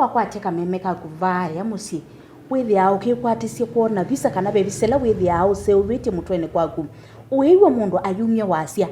kwateka memeka kuvaya musi withia ukikwatisia kuona visa kana bevisela withia use ubiti mutwene kwaku uiwe mundu ayumye wasia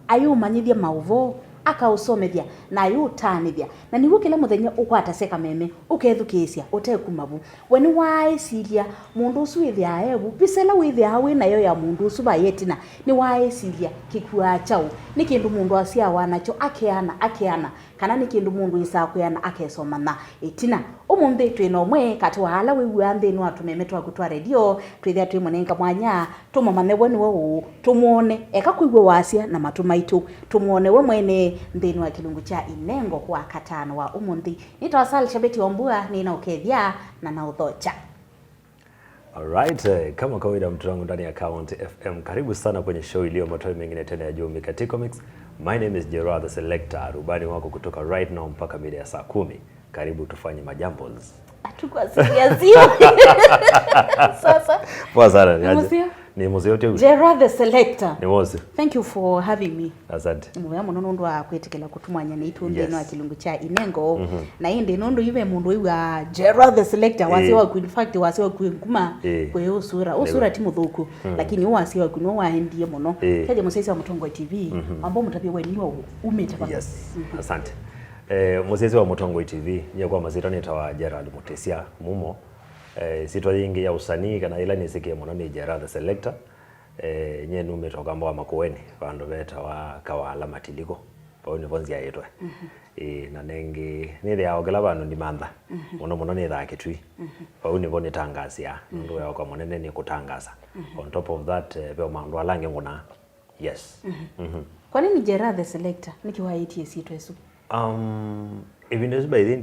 ayumanyithia mauvo akausomethia na ayutanithia na niwo kila muthenya ukwataseka meme ukethukisia utekumavu weni waisiria mundu usu withia ebu bisela withia winayo ya mundu usu bayetina ni waisiria kikua chau ni kindu mundu asia wanacho akeana kana ni kindu mundu isakuyana akesomana itina umunthi twina umwe kati wahala wiwa nthini wa tumeme twakutwa radio twithia twimonenga mwanya tumamane woni wo tumuone eka kuigwa wasia na matumaitu tumuone we mwene nthini wa kilungu cha Inengo kwa katano wa umunthi nitawasali shabeti ombua nina ukethia na uthocha. Alright, kama kawaida mtu wangu ndani ya County FM, karibu sana kwenye show iliyo moto mengine tena ya Jombi katika mix. My name is Gerard the Selector, rubani wako kutoka right now mpaka mida ya saa 10. Karibu tufanye majambos. Atukwa serious. Sasa. Poa sana. Ni muzeo teu. Gerard the Selector. Ni mose. Thank you for having me. Asante. Muya muno ndo akwetekela kutumanya ni itu ndeno akilungu cha Inengo na inde nondo iwe mundu iwa Gerard the Selector wasiwa in fact wasiwa kuma kwe usura timu thuku lakini wasiwa kuno waendie muno kaje musesi wa Mutongo TV ambao mutapia weniwa umeta baba. Yes. Asante. Musesi wa Mutongo TV nyekwa mazira nitawa Gerard Mutesia mumo sitwa yingi ya usanii kana ila nisikie muno ni Gerard the Selector nyenu umetoka mwa makoweni vandu beta wa kawala matiliko pao ni vonzi yaitwe na nengi ni ya ogela vandu ndi mantha muno ni thake twi pao ni voni tangasia ndo ya kwa munene ni kutangaza on top of that pe mandu alange nguna yes kwa nini Gerard the Selector nikiwa ATS itwesu even as by the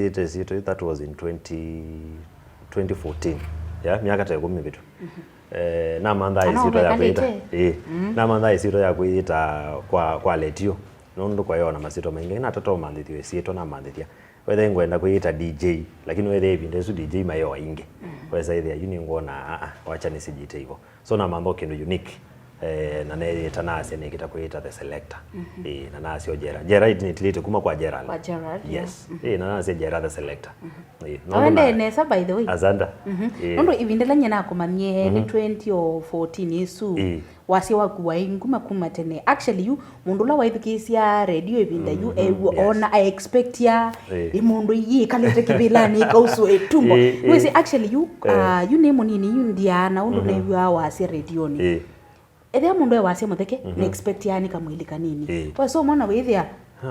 ATS that was in 2014 miaka ta 10 vitu na manda isito ya kuita na manda isito ya kuita kwa letio nondo kwa yona masito mengi na toto mandithio isito na mandithia wethe ngwenda kuita DJ lakini wethe hivi ndesu DJ mayo inge wethe ile yuni ngona wacha nisijite hivyo so na mambo kindu unique na neye tanasi ni kitakuita the Selector na nasi o Gerard ni tilite kuma kwa Gerard yes na nasi Gerard the Selector no nesa by the way azanda nondo ivindela nyana komanie ni 2014 isu wasi wakuwa inguma kuma tene actually you mundu la waithukisia radio ivinda you ona I expect ya imundu yi kalete kibilani kauso etumbo wesi actually you name nini you ndiana undu na wasi radio ni ethia mundu wase mutheke na expect yani kamwili kanini kwa so mwana wethia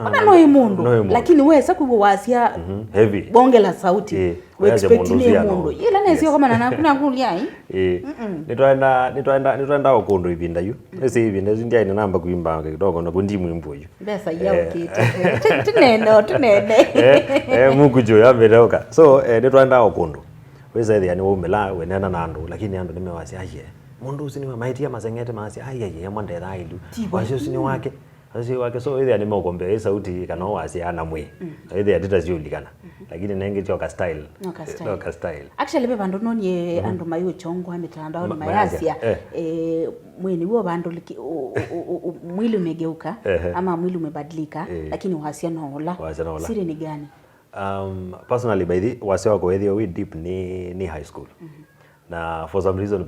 ona no imundu lakini wesa kuwa wasia heavy bonge la sauti we expect ni mundu ila nesio kama na kuna kulia nitwaenda okundu ibinda yu ese ibinda zindia ina namba kuimba kidogo na kundi mwimbo yu besa yao kite tunene mukujo ya meroka so nitwaenda okundu wesa ethia ni umela wenena nandu lakini andu nimewasi aye mundu usini maitia mazengete masi ayaye mwande thaidu wasio usini wake so ile animo kombe sauti kana wasi ana mwe ile atita ziulikana lakini nenge choka style actually be bandu noni andu mayo chongwa mitandao ni mayasia mweni huo bandu mwili umegeuka ama mwili umebadilika lakini wasia naola siri ni gani personally by the wasi wako we deep ni high school na for some reason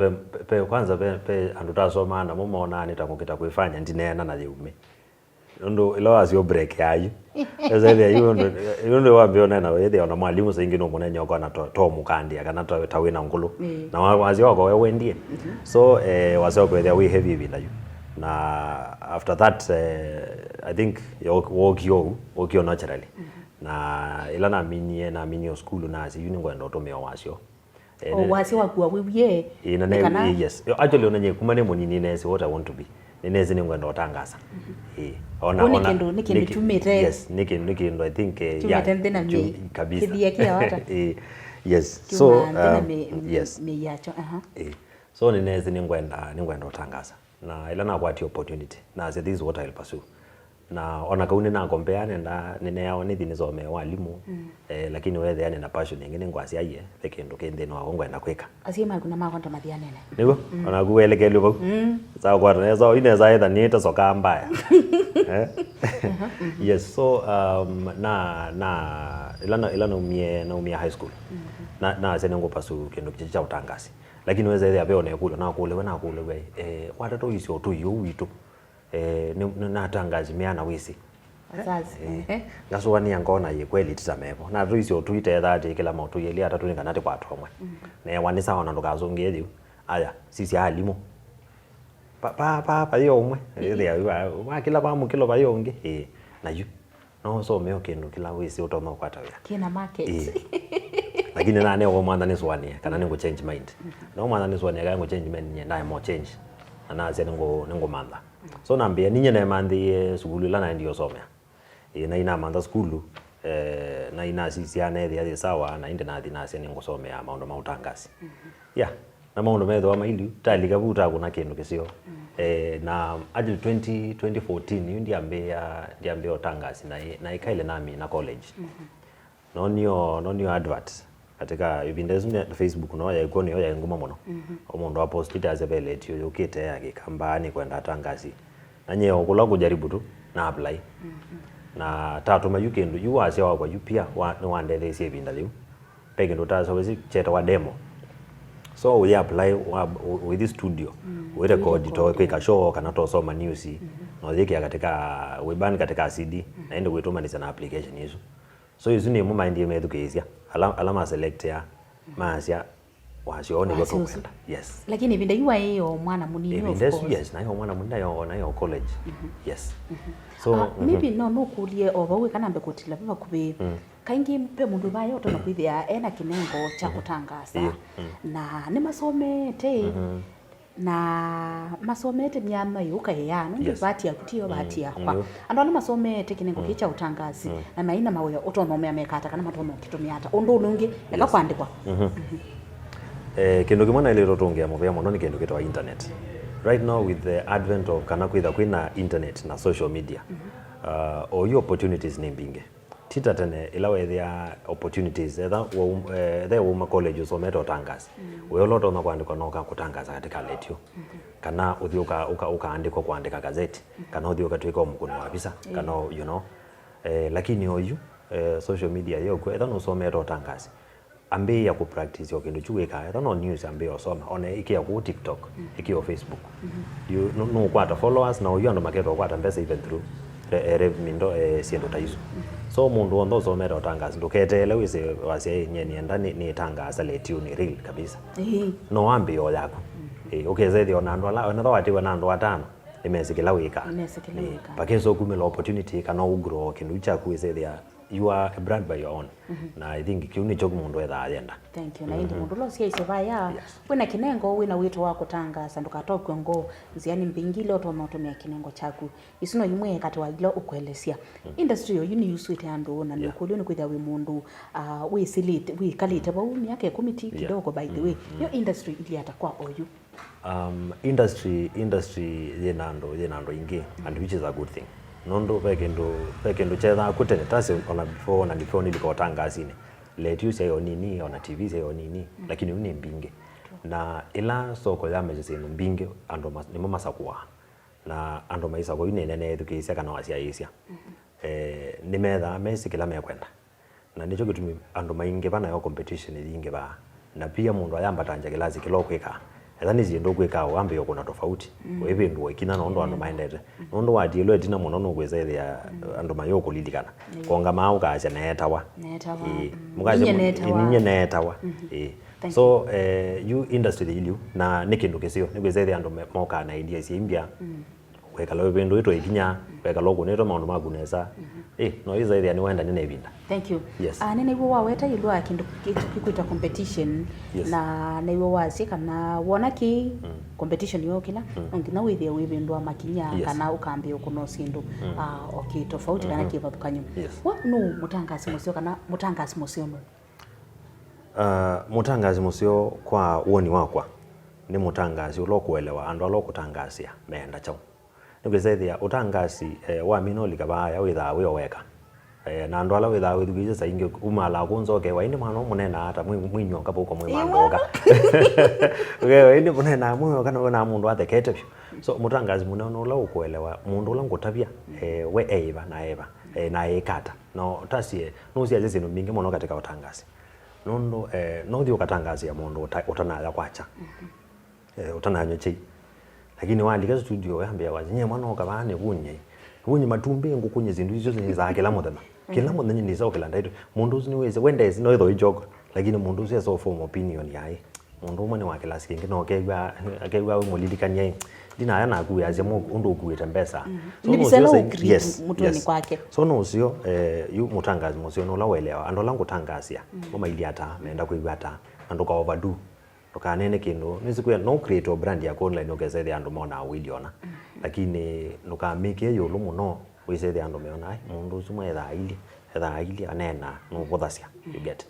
pe kwanza pe andutasoma na mumaona nitakukita kuifanya ndinena na yeume ndo ilo asio break yayu eza ile yundo wambiona na wewe ona mwalimu saingi no munenya kwa na to mukandi kana tawina ngulu na wazi wako wewe ndie so wazi wako we heavy vinda you na after that I think walk you naturally na ila na minio school na asi yuni ngwenda otomeo wasio wasi wakuwa wiye yes actually onanye kumane munini nese what I want to be nineze ningwenda otangasa ona niki tumete yes niki ndo I think kabisa kidia kia wata yes so yes meyacho so nineze ningwenda otangasa na ila na kwati opportunity na say this is what I'll pursue na ona kaune na kompeane na nene yao nithi nizome walimu lakini wewe yani na passion nyingine ngwasi aye pekendo kende no ngwenda kweka asima kuna makonta mathiane nigo ona kuelekele bo za kwa neza ineza either niita soka mbaya yes so na ila naumia high school na sene ngopasu kindu kicha utangasi lakini weza ile abe one kule na kule we watoto isio tu yo witu na tangazi miana wisi Wazazi. Ngasuani yangona ye kweli tsamepo na tu isio tu ite that kila mtu yeli hata tu nganate kwa tomwe ne wanisa wana ndokazongeli aya sisi alimo pa yo umwe ile wa kila bamu kilo bayonge na yu no so meo kindu kila wisi utoma kwata ya kina market lakini nane wa mwana ni swania kana ningo change mind no mwana ni swania ga ngo change mind nyenda mo change na zene ngo manda so nambia ninye na mandi sukulu la na ndio somea na ina manda sukulu na ina sisi ane ya sawa na inde na dinasi ningo somea maondo mautangasi ya na maondo medo wa mailu talika buta kuna kindu kisio na ajili 2014 ndiambia otangasi na ikaile nami na college nonio advert katika ibindezu ya Facebook no ya ikoni ya nguma mono omundu wa post it azebele tio yokite yake kambani kwenda tangasi nanye okula kujaribu tu na apply na tatu ma yukendu yuwase wa kwa yupia wandele isi ibinda liu peke ndo taso wezi cheta wa demo so we apply with the studio we record to kwa show kana to soma news no ziki katika webani katika CD na ende kwetoma ni sana application hizo so yuzuni mu mind yemedukezia alama select ya masya wasione kwa kwenda yes lakini vinda yuwa hiyo mwana munini of course yes na hiyo mwana munini na hiyo college yes so maybe no kulie obawe kana mbe kutila baba kubi kaingi mpe mundu bayo to nakwithia ena kinengo cha kutangasa na ni masomete na masomete myama yuka yana ndi bati yakutiyo bati yakwa ando masomete kinengo kicha utangazi na maina mawe otonomea mekata kana matomo kitumia hata ondo ulungi yakakwandikwa kindu kimwana ile rotongia muvya mono ni kindu kitwa internet right now with the advent of kana kwina internet na social media all your opportunities ni mbinge tita tene ilawe there opportunities there uma college so meto tangaza we lot ona kwandika no kutangaza katika letio kana uthioka ukaandika kuandika gazeti kana uthioka twika mukuni wa visa kana you know lakini oyu social media yo kwetha no so meto tangaza ambe ya ku practice yokindu chuweka no news ambe osoma one ikia ku TikTok ikia Facebook you no kwata followers na oyu ando maketo kwata mbesa even through mindo siendo taizo so mundu ondo somera utangaza nduketele wise wase nyeni enda ni tangaza letio ni real kabisa no ambi yo yako ukeze ona ndo la ona thawati wana ndo watano imesikila wika pakeso kumela opportunity kana ugro kindu cha kuise there you are a brand by your own na I think kiuni choku mundu etha agenda thank you na indi mundu lo sia isevaya wina kinengo wina wito wa kutangaza ndukatokwe ngo nziani mbingile otomatomia kinengo chaku isino yimwe kati wa ilo ukwelesia industry yo yuni uswite ando na nikuli ni kwitha we mundu we silite we kalite ba umi yake committee kidogo by the way yo industry ili atakwa oyu industry yenando ingi and which is a good thing nondo pekendo chetha kutene tase ona before niliko tangasine let you say onini ona TV say onini lakini une mbinge na ila soko ya mejese mbinge ando ni mama sakwa na ando maisa ko ine nene education kana wasia isia nimetha mesikila mekwenda na nicho gitumi ando mainge bana yo competition ilinge ba na pia mundu ayamba tanja kilazi kilokweka ethani ziendo kweka wambe yokona tofauti wewe ndo ikina nondo ando minded nondo wadielo etina muno no kweza ile ando mayoko lilikana konga mau kacha netawa mukaje ninye netawa so you industry iliu na nikindu kisio nikweza ile ando moka na idea simbia kweka lo bendo ito ikinya kweka lo kuneto maundu magunesa no iza ile ni wenda nene ibinda thank you yes. Nene wo waweta ilwa kindu kikuita competition yes. na newo wazi kana wona ki competition yo kila ngina withia wibindwa makinya yes. kana ukambia kuno sindu okay tofauti kana kibabukanyo what no mutangazi musio kana mutangazi musio no mutangazi musio kwa uoni wakwa ni mutangazi ulokuelewa ando alokutangazia meenda chao nikwezethia utangazi wa minoli kabaya witha weka na ando ala witha withugize sainge umala kunzoke waini mwana munena hata mwinyo kabuko mwimandoka wewe indi munena mwiyo kana na mundu athekete so mutangazi munene ula ukuelewa mundu ula ngutabia we eva na eva na ikata no tasie no cia zese no mingi muno katika utangasi nondo no thio katangazi ya mundu utanaga kwacha utananyo chi lakini wandika studio yambia wazinye mwana okabane kunye matumbi ngukunye zindu izo za kila muthenya ni zo kila ndaido mundu uzi niweze wende zi no itho ijogo lakini mundu uzi so form opinion yai mundu umwe ni wa class kingi no kegwa umulidikanya dina yana kuya ze mundu kuita mbesa mutoni kwake so no sio yu mutangazi musio no lawelewa ando langu tangasia omaili ata naenda kuigata ando ka overdo tokanene kindu nizikuya no create brand ya online ogeze the ando mona wiliona lakini nukamike yulu muno wise the ando meona mundu sumwe etha ili anena no bodasia you get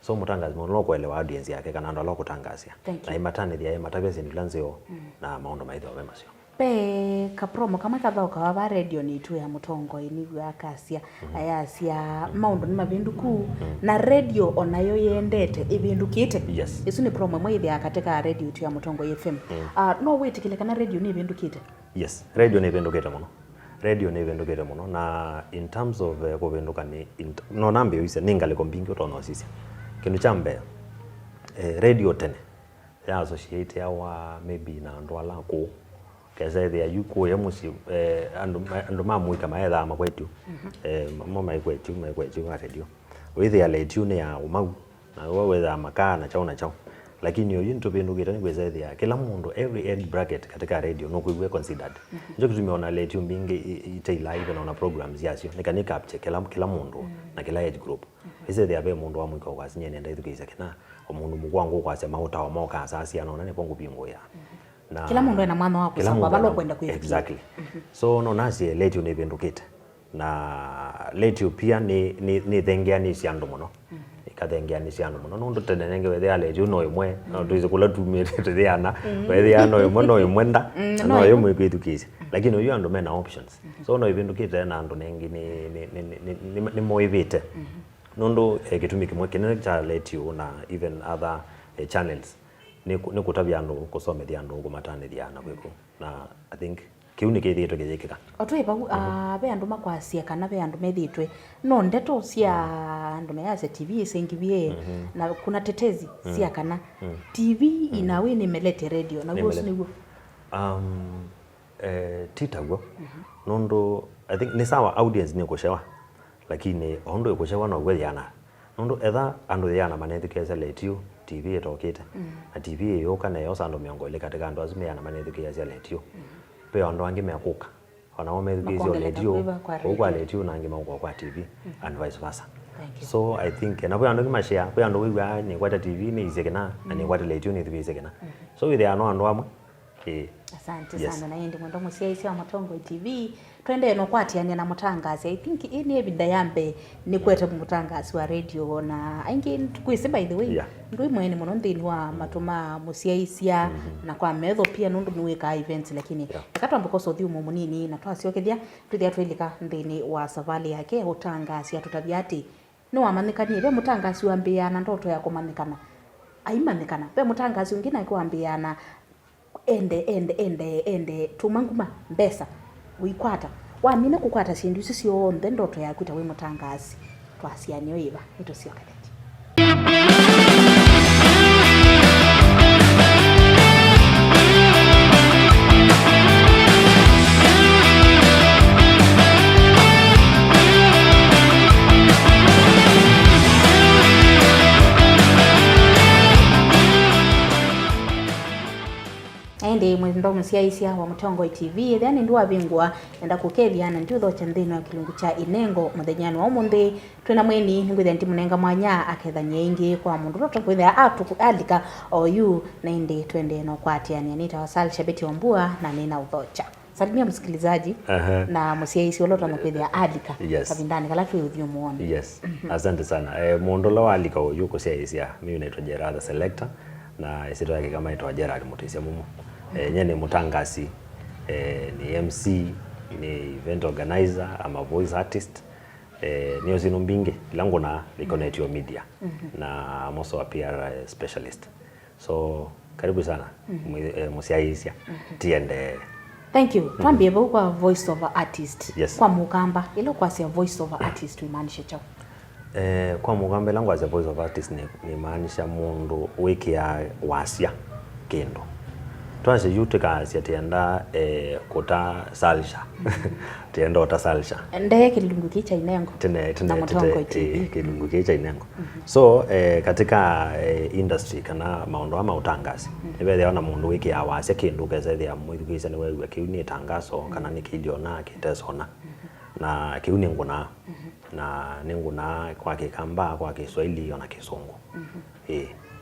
so mutangazi muno kuelewa audience yake kana ando lokutangazia na imatani ya matabesi ndilanzio na maondo maitho memasio pe kapromo kama kathoka wa radio ni tu ya mutongo ini gwa kasia ayasia maundu ni mabinduku na radio onayo yendete ibindukite isu ni promo mwe ya katika radio tu ya mutongo FM no wait kile kana radio ni ibindukite radio ni ibindukite muno na in terms of kubenduka ni no nambe yise ningale kombingi utono sisi kindu chambe radio tene ya associate yawa maybe na ndwala ko keza there yuko yemusi andu mamuika maetha makwetu mama ikwetu wa radio with ya let you ne ya umau na waweza makana chao lakini yo yinto bindukita ni kweza there kila mundu every age bracket katika radio no kuiwe considered njo tumeona let you mbinge ite live na programs yasio nikani capture kila mundu na kila age group ise there be mundu wa mwiko kwa sinye nenda ithukiza kina omundu mugwangu kwa sema utawa moka asasi anaona ne pongu bingo ya na kila mundu ena mwana wako sababu balo kwenda kuifikia exactly so no nasi let you nebindukite na let you pia ni thengiani ciandu muno ikathengiani ciandu muno no ndutene nenge wethe ale you no imwe no tuize kula tumire tuthiana wethe ano imwe no imwenda no imwe kwithukise lakini uyu andu mena options so no ibindukite na andu nengi ni moivite nondo gitumi kimwe kinene cha let you na even other channels ni kutabia andu kusomethia andu kumatanithia na kwiku na I think kiuni kithitwe githikika otwiba be andu makwasia kana be andu methitwe no ndeto cia andu meyase TV sengivie na kuna tetezi cia kana TV inawe ni melete radio na guo sinigo titago nondo I think ni sawa audience ni kushewa lakini ondo kushewa no gwethiana nondo etha andu yana manethikeza let you TV etokite na TV yoka na yosa ando miongo ile katika ando azime yana manethikeza let you pe ando ange meakuka ona omethikeza let you kwa let you na ange mauko kwa TV and vice versa so I think na pe ando kimashia pe ando wiwa ni kwa TV ni izekena na ni kwa let you ni TV izekena so with ano ando amwe asante sana na yindi mwendo musiaisi wa Mutongo TV twende no kwatiania na mutangazi I think ini ebida yambe ni kwete mutangazi wa radio na aingi tukwise by the way ndui mwene muno ndini wa matuma musiaisia na kwa metho pia nundu niweka events lakini akatwa koso thiu munini na twasiokethia tuthia twilika ndini wa savali yake utangazi atutabiati no amanikani be mutangazi wa mbia na ndoto ya kumanikana aimanikana be mutangazi ungina ikuambiana ende tumanguma mbesa wikwata wamine kukwata sindu sisio onde ndoto yaku itawe mutangazi twasianio iba ito sio kadeti ende mwendo musiaisia wa Mutongo TV then ndu abingwa enda kukeliana ndu tho chandino ya kilungu cha inengo muthenyani wa umundi twina mweni ngwithe ndi munenga mwanya aketha nyingi kwa mundu roto kwitha atukualika oyu na ende twende no kwatiania nita wasali shabeti ombua na nina uthocha salimia msikilizaji na musiaisi oloto na kwitha alika kabindani kala tu uthio muone asante sana mundu lo alika oyu kusiaisia mimi naitwa Gerard Selector na isito yake kama inaitwa Gerard Mutisia mumu nyene mutangazi ni MC ni event organizer ama voice artist ni ozino mbinge lango na connect your media na I'm also a PR specialist so karibu sana musiaisia tiende Thank you. Twambie kwa voice over artist. Yes. Kwa mugamba ilo kwa sia voice over artist imaanisha chao. Kwa mugamba langu as a voice of artist ni maanisha mundu wiki ya wasia kendo. Tuanze yute kasi atienda kota salsha. Tienda ota salsha. Ndeye kilungu kicha inengo. Tene TV. Kilungu kicha inengo. So katika industry kana maondo ama utangazi. Nibe ona mundu wiki ya wasia kendo keza ya mwithukisa ni wewe kiuni tangazo kana nikiliona kitesona. Na kiuni nguna na ninguna kwa Kikamba kwa Kiswahili na Kisungu.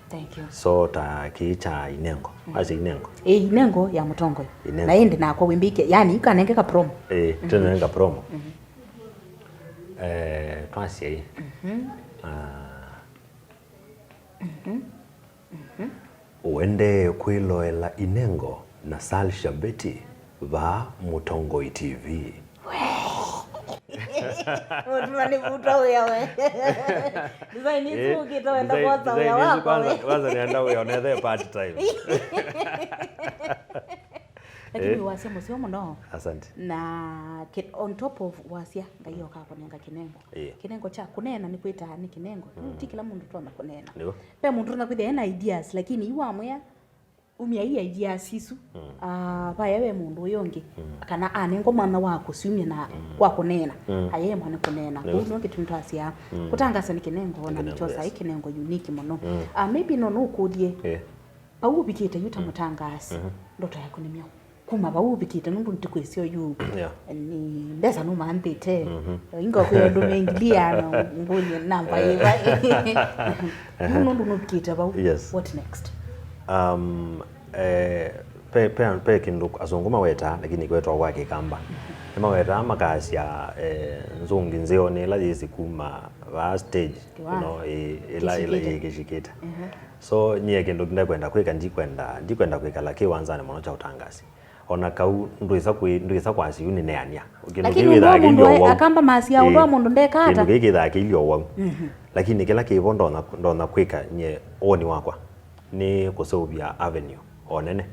Thank you. So ta kicha inengo. Azi inengo. Inengo ya Mutongo. Na indi na kwa wimbike yani ikanengeka promo. Tunenga promo. Twasie. Uende kwiloela inengo na Salsha Betty va Mutongo TV. Unani vuta wewe. Design ni tu kitoenda kwanza wewe wako. Kwanza nienda wewe on the part time. Lakini wasia msio mno. Asante. Na on top of wasia ngaiyo kako nenga kinengo. Kinengo cha kunena ni kwita ni kinengo. Ti kila mundu tu anakunena. Pe mundu na kwita ena ideas lakini iwa amwe umia ideas isu. Ba yewe mundu yongi kana anengo mwana wako siumye na kwa kunena. Aye mwana kunena. Kuno kituntu asia. Kutangasa ni kinengo na nichosa ikinengo unique muno. Maybe no kudie. Au bikite yuta mutangasi. Ndoto yako ni myo. Kuma bawubikita nundu ntikwesio yu ni ndesa numa antete ingo kwa domengilia na ngoni namba yiva nundu nubikita bawu. What next? Pe kindu azunguma weta lakini kwetwa kwa Kikamba ema weta makasi ya nzungi nzeo ni la yisi kuma va stage ila kishikita. So nye kindu ndakwenda kweka ndikwenda kweka laki wanzane mono cha utangazi ona kau nduisa kwa siuni neania lakini mundu akamba masia ndo mundu ndekata kindu giki thakilio wangu lakini kila kibondo ndona kwika nye oni wakwa ni kusubia avenue onene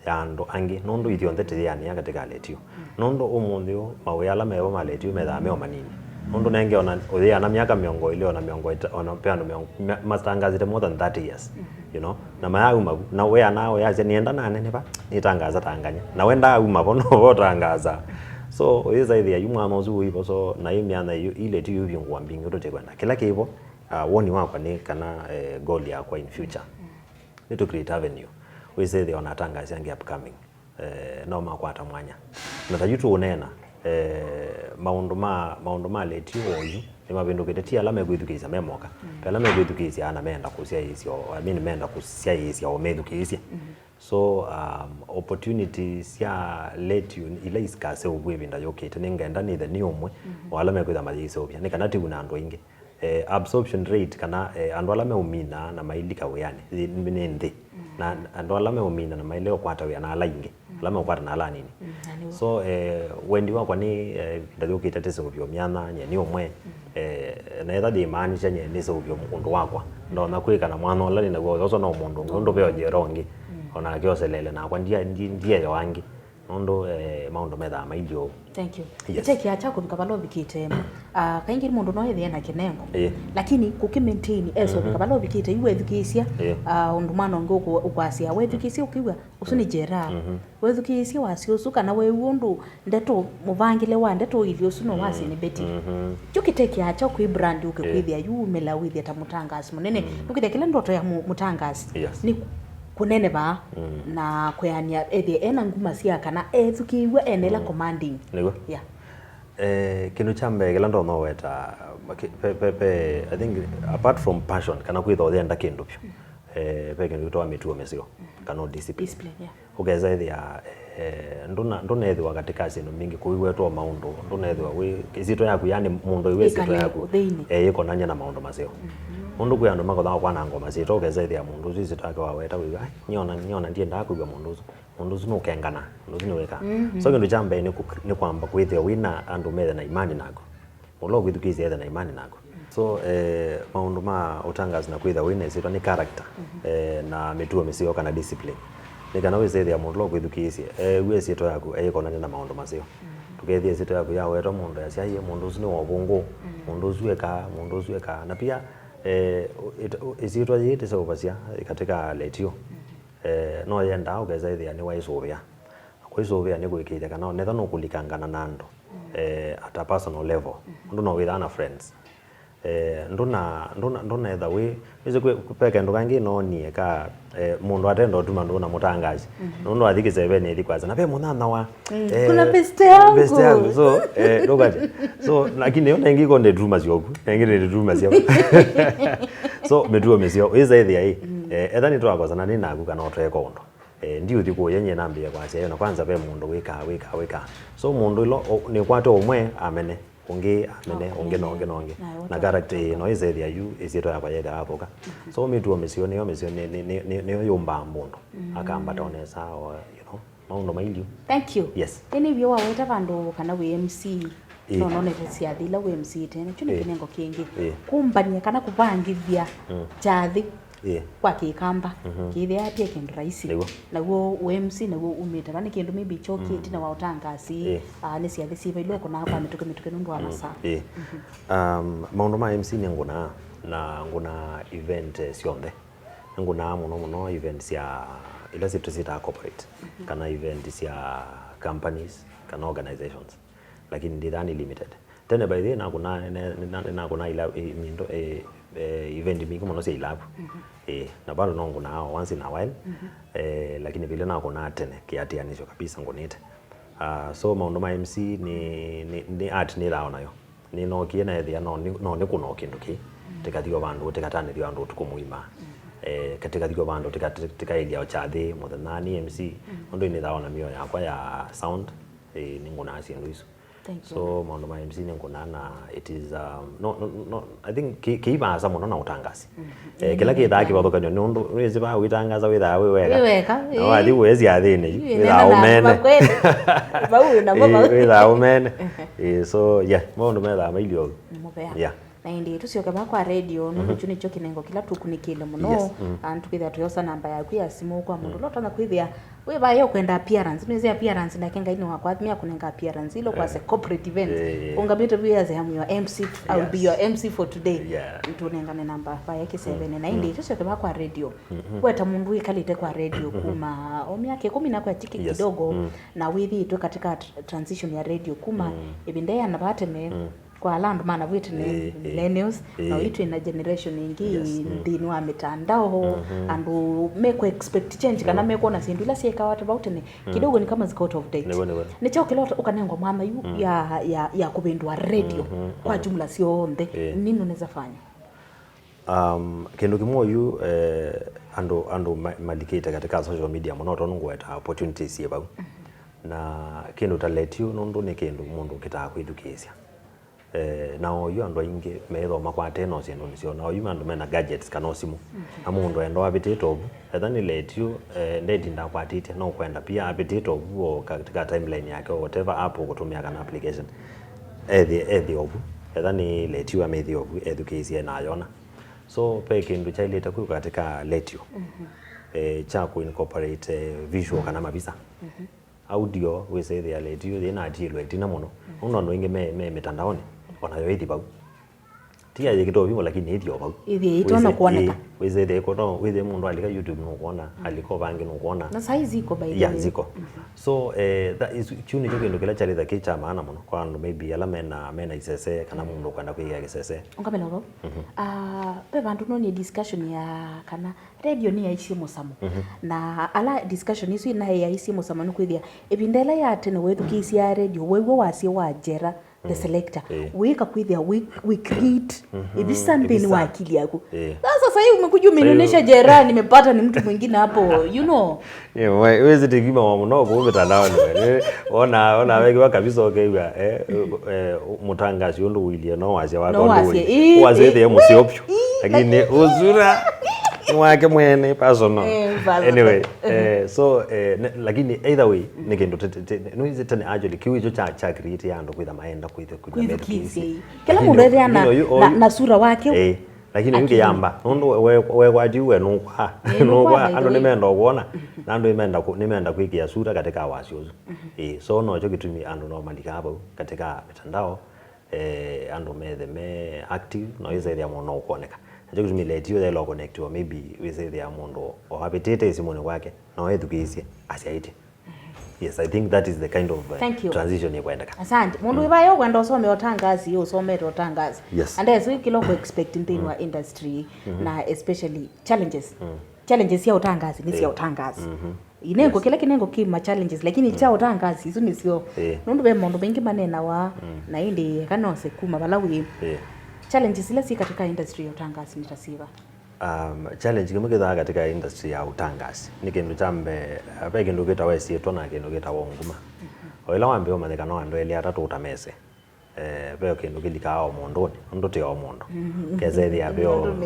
yando angi nondo ithio ndete yani katika letio nondo umundio mawela mebo maletio medame omanini nondo nenge ona othia na miaka miongo ile ona miongo ona peano miongo matangazi more than 30 years you know na mayauma na we nawe yaje nienda nane ne ba nitangaza tanganya na wenda uma bono botangaza so iza idea yumwa nozu ibo so na imiana ile tu yubi ngwa mbingi ndo tekwenda kila kibo woni wakwa ni kana goal ya kwa in future ni to create avenue we say they ona tangaza yangi upcoming no makwata mwanya na tajutu unena maundu ma letio oyu ema bendo ketetia la megwithukisa memoka pela megwithukisa ana menda kusia hisio menda kusia hisio o medukisia so opportunities ya letio ile iskase ubwebinda yokete ningenda ni the ni omwe wala mekwitha mayiso bya ni kana tiguna ndo inge absorption rate kana andu ala meumina na mailika weyane ni ndi na andu ala meumina na maileo kwata weyana ala inge lama kwata na ala nini so wendi wakwa ni ndathukite tese ubyo myana nye ni omwe na etha di maanisha nye ni so ubyo mundu wakwa ndona kwika na mwana ola ni nago oso no mundu ndo beo jerongi ona kyoselele na kwa ndiye wangi ndo maundu metha mailio. Thank you. Iteki acha kubikabalo bikite kaingi mundu no yethe na kinengo lakini kuki maintain eso bikabalo bikite iwe thukisia undumano ngoko ukwasia we thukisia ukiwa usuni jera we thukisia wasi usuka na we undu ndeto muvangile wa ndeto ilio suno wasi ni beti chukiteki acha ku brand ukikwithia yu melawithia ta mutangasi munene ukithe kile ndoto ya mutangasi ni kunene ba na kweania ena nguma sia kana ethukiwe enela commanding nego kinu chambe kila ndo no weta I think apart from passion kana kwitha othenda kindu pe kindu to ametuo mesio kana discipline ugeza ithia nduna ethwa katika sino mingi kuiwetwa maundu nduna ethwa we kizito yaku yani mundu iwe sito yaku yiko nanya na maundu masio mundu kuyando makotha kwa na ngoma zito ugeza ithia mundu zito yake waweta wiga nyona ndiye ndakuiwa mundu no kengana mundu no weka so kindu chambe ni kwamba kwithia wina andu methe na imani nako mulo kwithukizia ethe na imani nako so maundu ma utangazi na kwithia wina zito ni character na mituo misio kana discipline ni kana wizethia mundu lo kwithukisia gwe sieto yaku ikonane na maundu macio tukethia sieto yaku ya wetwa mundu acia ye mundu ucio ni wobungu mundu ucio eka na pia isitwa yite sobacia katika letio no yenda ugeza ithia ni waicuvia kwisuvia ni gwikire kana netha no kulikangana na andu at a personal level ndu no withana friends nduna etha wi ize kupeka ndo kangi no nie ka mundu atendo tuma ndo na mutangaji ndo athikise bene ili kwaza na be munana wa kuna best yangu so ndogati so lakini yona ingi konde druma sioku ingi ndi druma cio so meduo mesio ize ethia etha ni twakoza na ni naku kana oteko ndo ndio thiko yenye nambia kwacia yona kwanza be mundu wika so mundu ilo ni kwato umwe amene unge amene unge na character no izethia yu isito yakwa yega apoka so mituo misio ne yomba mundu akamba tone sawa maundu maili. Thank you. Yes. Any vyo waweta vandu kana we MC no no nevesia thila we MC tene chune kinengo kingi kumbania kana kupangithia chathi kwa kikamba kithia pia kindu rahisi naguo UMC naguo umita bani kindu maybe chokiti na wautangasi ni cia thisiva ilo kuna hapa mituke nundu wa masa maundu ma MC ni nguna na nguna event cionthe nguna muno event cia ila sita corporate kana event cia companies kana organizations lakini ndithani limited tena by the na kuna ila mindo event mingi muno cia ilabu na bado no nguna once in a while lakini vile na kuna tene kiatianisho kabisa ngunite so maundu ma MC ni art ni lao nayo ni no kiena ethia no ni kuno kindu ki tikathio bandu tikatanithio andu tukumuima katika thiko bandu tikailia chathi muthanani MC ndo ni daona mio yakwa ya sound ni nguna acia nduiso so maundu ma MC ni nguna na it is no I think kiiba sa muno na utangasi kila kitha kibathukanio ni undu wezi ba witangaza witha we wega no athi wezi athini witha umene witha umene so yeah maundu metha mailio yeah na indi tusioke bakwa radio no chuni cho kinengo kila tukunikile muno antukithia tuyosa namba yaku ya simu kwa mundu lotana kwithia we ba yo kwenda appearance nize appearance na kenga ini wakwa athimia kunenga appearance ilo kwa se corporate event ungabite via za your MC I will be your MC for today tunengane namba 5 na indi tusioke bakwa radio kweta mundu ikalite kwa radio kuma omiake 10 na kwa tiki kidogo na withi tu katika transition ya radio kuma ibindea na batene kwa land mana vitu ni millennials na vitu ina generation ingi ndini wa mitandao andu make expect change kana make ona sindu ila sieka watu about ni kidogo ni kama ziko out of date ni chao kile ukanengwa mama yu ya kubindwa radio kwa jumla sio onde nini unaweza fanya kendo kimoyu andu malikita katika social media muno tonungweta opportunities yebau na kendo ta let you nundu ni kendo mundu kita kwidukisia na oyu andu aingi methoma kwa teno ciendo nicio na oyu andu mena gadgets kana simu na mundu endo abitito obu ethani let you ndedi ndakwatite no kwenda pia abitito obu katika timeline yake whatever app ugutumia kana application ethi obu ethani let you amethi obu education na yona so pe kindu cha ileta ku katika let you cha ku incorporate visual kana mabisa audio we say they let you they na tilwe tina muno unono inge me mitandaoni ona yo ithibau tia yekito bibo lakini ithio bau ithi itona kuoneka we say they kono we the mundu alika YouTube no kuona aliko bangi no kuona na size ziko by the way ziko so that is chuni joke ndo kila chali the kicha maana muno kwa ndo maybe ala mena isese kana mundu kwenda kuiga kisese ongabela go pe bantu no ni discussion ya kana radio ni ya isi musamo na ala discussion isu ina ya isi musamo no kwithia ebindela ya tene wetu kisi ya radio wewe wasi wajera the selector weka kwithia we create ibisambe ni wakili yako sasa hivi umekuja umenionyesha jera nimepata ni mtu mwingine hapo you know wewe zitigima wa muno kwa mitandao ni ona wewe kabisa okeiwa mutangazi undu wilie no wasia wako ndu wazete musiopyo lakini uzura mwake mwene personal anyway so lakini either way nikindu no is it an actually kiwicho cha create yando kwitha maenda kwitha kila mundu ethia na sura wake lakini yuki yamba nondo we kwajiwe nukwa ando nimenda kuona na ando nimenda kuikia sura katika wasiozo so no cho kitumi ando no mandika hapo katika mitandao ando me active no ize ya mono kuoneka cho kitumi let you they connect or maybe we say they are mondo or habitete simone kwake no education asiaite. Yes, I think that is the kind of transition you kwenda. Asante. Mundu ibayo kwenda usome otangazi yo usome otangazi. Yes. And as we kilo expecting thing wa industry na especially challenges. Challenges ya otangazi ni ya otangazi. Inengo kile kinengo kima challenges lakini cha otangazi izo ni sio. Nundu be mundu bengi manena wa na indi kanose kuma balawi. Challenges ile si katika industry ya otangazi nitasiba. Challenge kama kitha katika industry ya utangazi ni kindu chambe ape kindu gitawe sietwa na kindu gitawo nguma oila wambe omanekano ando eli atatu utamese beo kindu gilikao mondoni ndo te o mondo kezedi abeo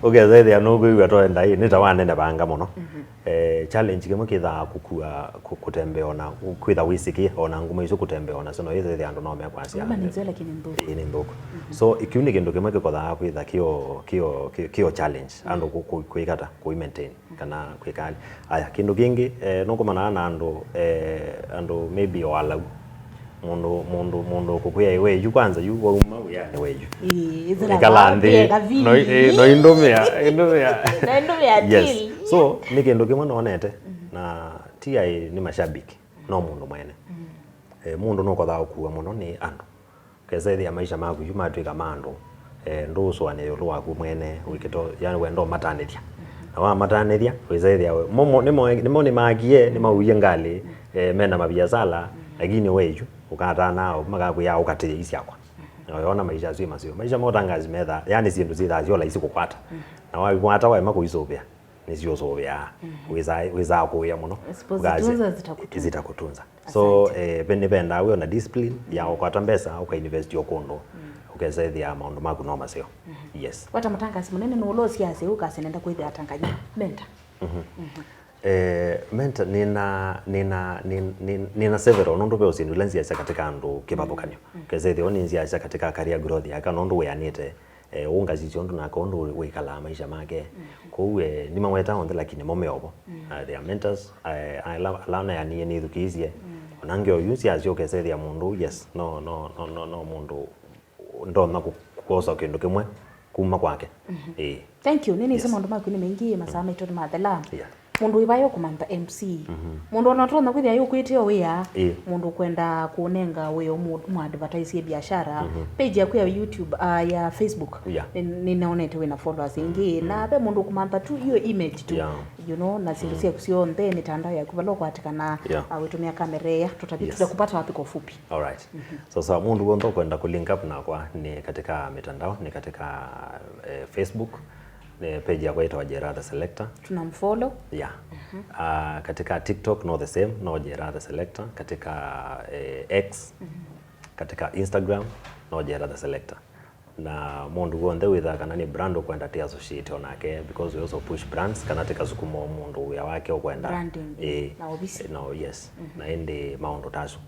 ugezedi anugu yato ndai nitawane ne banga muno challenge kama kitha kukua kutembeona kwitha wisiki ona nguma izo kutembeona so no yeze ando no me kwasi ama nzela kinimbuko ni mbuko so ikiuni kindu kimwe kikotha kwitha kio challenge ando kuikata ku maintain kana kwikali aya kindu kingi nuko manana ando maybe wala mundo kukuya iweju kwanza yu wa uma ya iweju ikalande no indomea yes so ni kindu kimwe nonete na TI ni mashabiki no mundu mwene mundu no kotha kuwa muno ni andu keza ya maisha maku yuma twika mando nduso ane rwaku mwene wikito yani wendo matanithia na wa matanithia wezethia nimo ni magie ni mauye ngali mena mabiasala lakini weju ukata nao magaku ya ukatije isiakwa naona maisha zima masio maisha motangazi metha yani sindu zitha ziola isi kukwata na wa kwata wa mako isobia nisio sobia weza kuya muno zitakutunza so benipenda we na discipline ya ukwata mbesa ukainvest yokondo ukazethia maundu maku no masio yes wata mutangazi munene no ulosi ase ukasenenda kwithia atanganya menta menta nina several nondo be osindulenzi ya katika andu kibabukanyo kezethia oni ya katika career growth ya kana nondo yanite unga zichondo na kondo wekala maisha make kuwe ni mamweta onde lakini momeobo they are mentors I love alana ya ni edukizie onange oyusi azio kezethia mundu yes no mundu ndo na kukosa kindu kimwe kuma kwake thank you nini sema ndo makuni mengi masama ito madhala mundu ibayo kumanta MC mundu onatona kwithia yukwitio wia mundu kwenda kuonenga we mu advertise biashara page yaku ya YouTube ya Facebook ninaonete we na followers ingi na be mundu kumanta tu hiyo image tu you know na sindusia kusio nde mitandao ya kubaloko atikana wetumia kamera ya tutabiti kupata wapi kwa fupi all right sasa mundu wondo kwenda kulink up na kwa ni katika mitandao ni katika Facebook page yako itawa Gerard the Selector tunamfollow katika TikTok no the same no Gerard the Selector katika X katika Instagram no Gerard the Selector na mundu wonde witha kana ni brand kwenda te associate onake because we also push brands kana tika sukumo mundu ya wake okwenda na obisi no yes na ende maundu tasu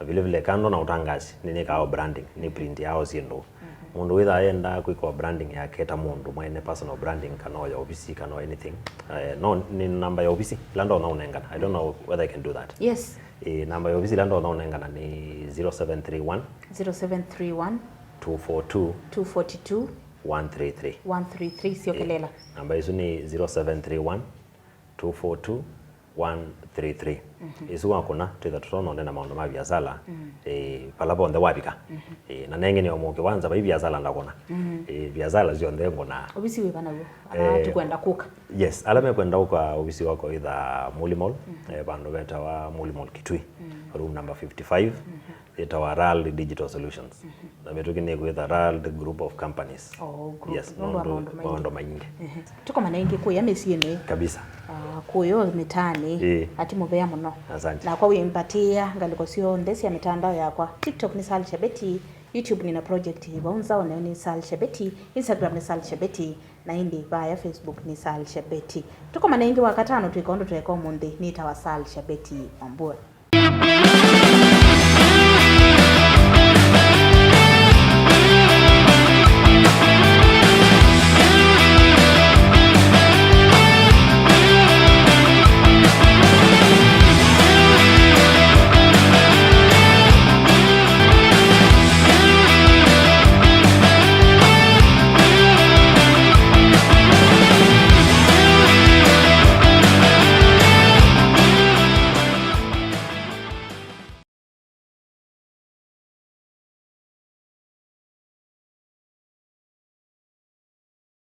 vile vile kando na utangazi nini kao branding ni print yao sindo mundu witha aenda kwiko branding yake ta mundu mwene personal branding kana ya obisi kana anything no ni number ya obisi lando na unengana I don't know whether I can do that yes number ya obisi lando na unengana ni 0731 242 133 sio kelela namba hizo ni 0731 242 133 isu wakuna twitha tutono ndena maundu ma biasala palapo ndhe wabika na nenge ni omuke wanza bai biasala ndakona biasala zio ndhe ngona obisi we bana ana tukwenda kuka yes alame kwenda uka obisi wako either Mulimall bando beta wa Mulimall Kitui room number 55 itawa RAL Digital Solutions na metugine kwitha RAL group of companies yes ndo manyingi tuko manaingi kwa yamesiene kabisa kuyo mitani ati mubea muno na kwa wimpatia ngaliko sio ndesi ya mitandao yakwa TikTok ni Sal Shabeti YouTube ni na project Bonza ni Sal Shabeti Instagram ni Sal Shabeti na indi via Facebook ni Sal Shabeti tuko manaingi wakatano tuikondo tueko munde ni tawa Sal Shabeti Mambua